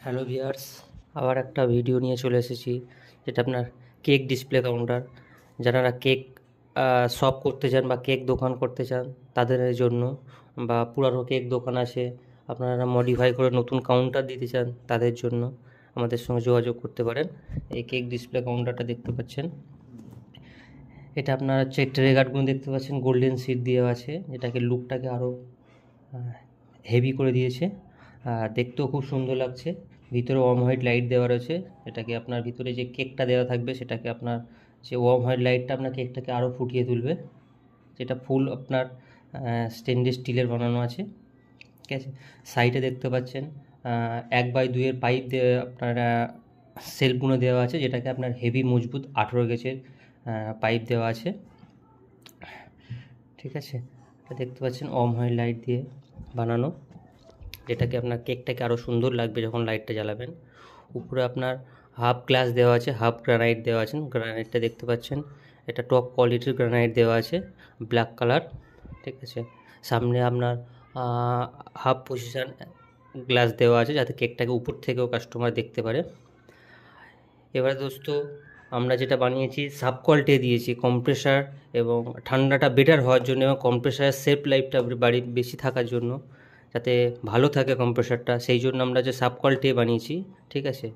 Hello viewers, আবার একটা video নিয়ে চলে এসেছি, যেটা আপনার কেক ডিসপ্লে কাউন্টার। যারা কেক শপ করতে চান বা কেক দোকান করতে চান তাদের জন্য, বা পুরানো কেক দোকান আছে, আপনারা মডিফাই করে নতুন কাউন্টার দিতে চান তাদের জন্য আমাদের সঙ্গে যোগাযোগ করতে পারেন। এই কেক ডিসপ্লে কাউন্টারটা দেখতে পাচ্ছেন, এটা আপনার হচ্ছে ট্রে গার্ডগুলো দেখতে পাচ্ছেন, গোল্ডেন সিট দেওয়া আছে, যেটাকে লুকটাকে আরও হেভি করে দিয়েছে। দেখতেও খুব সুন্দর লাগছে। ভিতরে ওয়ার্ম হোয়াইট লাইট দেওয়া রয়েছে, এটাকে আপনার ভিতরে যে কেকটা দেওয়া থাকবে সেটাকে আপনার যে ওয়ার্ম হোয়াইট লাইটটা আপনার কেকটাকে আরও ফুটিয়ে তুলবে। যেটা ফুল আপনার স্টেনলেস স্টিলের বানানো আছে, ঠিক আছে। সাইডে দেখতে পাচ্ছেন 1/2 পাইপ দিয়ে আপনার সেলফগুলো দেওয়া আছে, যেটাকে আপনার হেভি মজবুত 18 গেজের পাইপ দেওয়া আছে, ঠিক আছে। এটা দেখতে পাচ্ছেন ওয়ার্ম হোয়াইট লাইট দিয়ে বানানো, যেটাকে আপনার কেকটাকে আরও সুন্দর লাগবে যখন লাইটটা জ্বালাবেন। উপরে আপনার হাফ গ্লাস দেওয়া আছে, হাফ গ্রানাইট দেওয়া আছে। গ্রানাইটটা দেখতে পাচ্ছেন, এটা টপ কোয়ালিটির গ্রানাইট দেওয়া আছে, ব্ল্যাক কালার, ঠিক আছে। সামনে আপনার হাফ পজিশান গ্লাস দেওয়া আছে, যাতে কেকটাকে উপর থেকেও কাস্টমার দেখতে পারে। এবার দোস্ত, আমরা যেটা বানিয়েছি সাব কোয়ালিটি দিয়েছি কম্প্রেসার, এবং ঠান্ডাটা বেটার হওয়ার জন্য এবং কম্প্রেসারের সেফ লাইফটা বাড়ি বেশি থাকার জন্য, যাতে ভালো থাকে কম্প্রেসারটা, সেই জন্য আমরা যে সাব কোয়ালিটি বানিয়েছি, ঠিক আছে।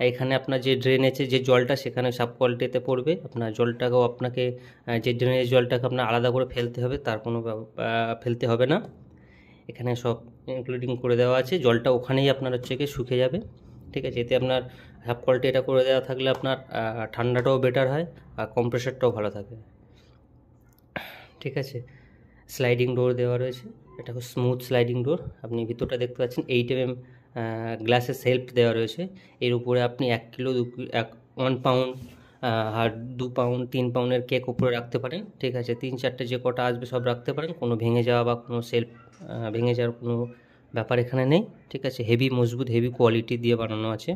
এখানে আপনার যে ড্রেনেজে যে জলটা সেখানে সাব কোয়ালিটিতে পড়বে, আপনার জলটাকেও আপনাকে যে ড্রেনেজ জলটাকে আপনার আলাদা করে ফেলতে হবে, তার কোনো ফেলতে হবে না। এখানে সব ইনক্লুডিং করে দেওয়া আছে, জলটা ওখানেই আপনার হচ্ছে গিয়ে শুকে যাবে, ঠিক আছে। এতে আপনার হাফ কোয়ালিটি এটা করে দেওয়া থাকলে আপনার ঠান্ডাটাও বেটার হয় আর কম্প্রেসারটাও ভালো থাকে, ঠিক আছে। স্লাইডিং ডোর দেওয়া রয়েছে, এটা খুব স্মুথ স্লাইডিং ডোর। আপনি ভিতরটা দেখতে পাচ্ছেন 8 mm গ্লাসের সেলফ দেওয়া রয়েছে। এর উপরে আপনি 1 কিলো 1 পাউন্ড আর 2 পাউন্ড 3 পাউন্ডের কেক উপরে রাখতে পারেন, ঠিক আছে। 3-4টে যে কটা আসবে সব রাখতে পারেন, কোনো ভেঙে যাওয়া বা কোনো সেলফ ভেঙে যাওয়ার কোনো ব্যাপার এখানে নেই, ঠিক আছে। হেভি মজবুত, হেভি কোয়ালিটি দিয়ে বানানো আছে,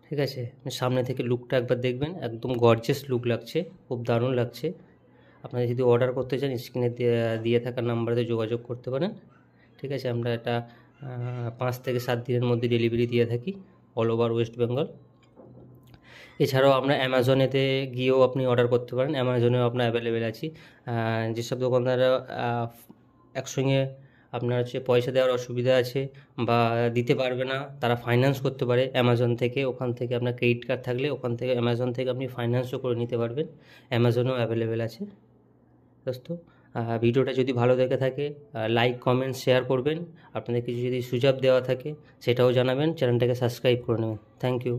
ঠিক আছে। সামনে থেকে লুকটা একবার দেখবেন, একদম গর্জিয়াস লুক লাগছে, খুব দারুণ লাগছে। আপনারা যদি অর্ডার করতে চান স্ক্রিনে দিয়ে থাকা নাম্বারে যোগাযোগ করতে পারেন, ঠিক আছে। আমরা এটা 5 থেকে 7 দিনের মধ্যে ডেলিভারি দিয়ে থাকি অল ওভার ওয়েস্ট বেঙ্গল। এছাড়াও আমরা অ্যামাজনেতে গিয়েও আপনি অর্ডার করতে পারেন, অ্যামাজনেও আপনার অ্যাভেলেবেল আছি। যেসব দোকানদাররা একসঙ্গে আপনার হচ্ছে পয়সা দেওয়ার অসুবিধা আছে বা দিতে পারবে না, তারা ফাইন্যান্স করতে পারে অ্যামাজন থেকে। ওখান থেকে আপনার ক্রেডিট কার্ড থাকলে ওখান থেকে অ্যামাজন থেকে আপনি ফাইন্যান্সও করে নিতে পারবেন, অ্যামাজনেও অ্যাভেলেবেল আছে দোস্ত। ভিডিওটা যদি ভালো দেখে থাকে লাইক কমেন্ট শেয়ার করবেন, আপনাদের কিছু যদি সুঝাব দেওয়া থাকে সেটাও জানাবেন, চ্যানেলটাকে সাবস্ক্রাইব করে নেবেন। Thank you.